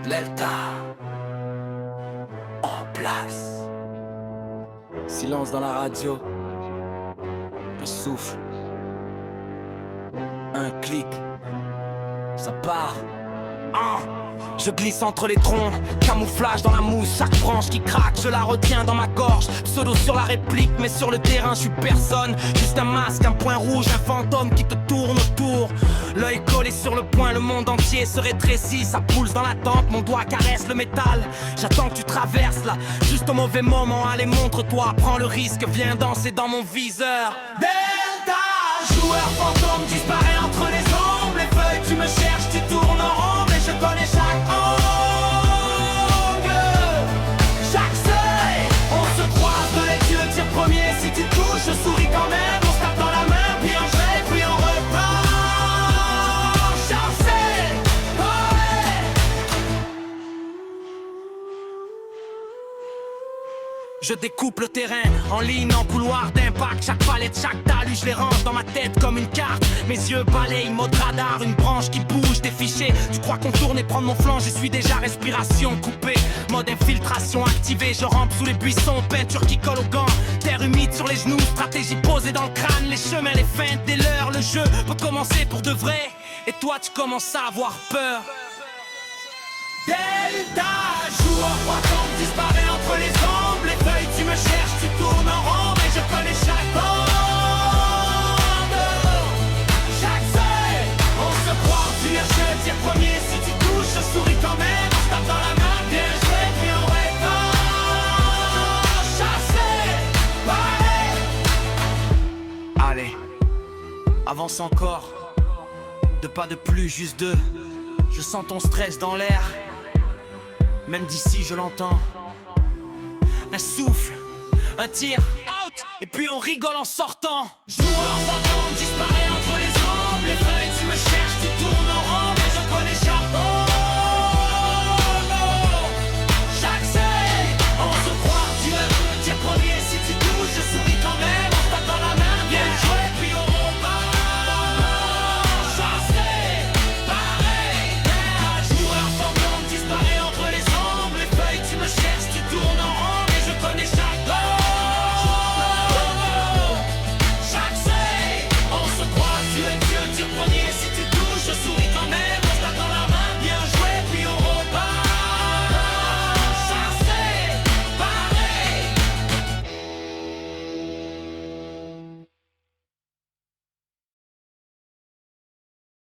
Delta en place. Silence dans la radio. Un souffle. Un clic. Ça part. Je glisse entre les troncs, camouflage dans la mousse, chaque branche qui craque, je la retiens dans ma gorge. Pseudo sur la réplique, mais sur le terrain je suis personne. Juste un masque, un point rouge, un fantôme qui te tourne autour. L'œil collé sur le poing, le monde entier se rétrécit. Ça pulse dans la tempe, mon doigt caresse le métal. J'attends que tu traverses là, juste au mauvais moment. Allez montre-toi, prends le risque, viens danser dans mon viseur. Delta, joueur fantôme disparaît entre les ombres. Les feuilles tu me cherches, tu tournes en rond. Je connais chaque angle, chaque seuil. On se croise de les yeux, tire premier. Si tu touches, je souris quand même. On se tape dans la main, puis on jette, puis on repart. Chancel, ouais. Je découpe le terrain en ligne, en couloir d'impact. Chaque palette, chaque talus, je les range dans ma tête comme une carte. Mes yeux balayent, mode radar, une branche qui bouge, des fichiers. Tu crois qu'on tourne et prendre mon flanc, j'y suis déjà, respiration coupée. Mode infiltration activée, je rampe sous les buissons. Peinture qui colle aux gants, terre humide sur les genoux. Stratégie posée dans le crâne, les chemins, les feintes, dès l'heure. Le jeu peut commencer pour de vrai. Et toi tu commences à avoir peur. Delta, joueur fantôme disparaît entre les ombres. Les feuilles tu me cherches, tu tournes en rond. Mais je connais chaque bande, chaque seuil. On se croise, tu viens, je tire premier. Si tu touches, je souris quand même. On se tape dans la main, bien joué, puis on répond. Chassé, ouais. Allez, avance encore. Deux pas de plus, juste deux. Je sens ton stress dans l'air. Même d'ici je l'entends. Un souffle, un tir, out. Et puis on rigole en sortant. Joueur fantôme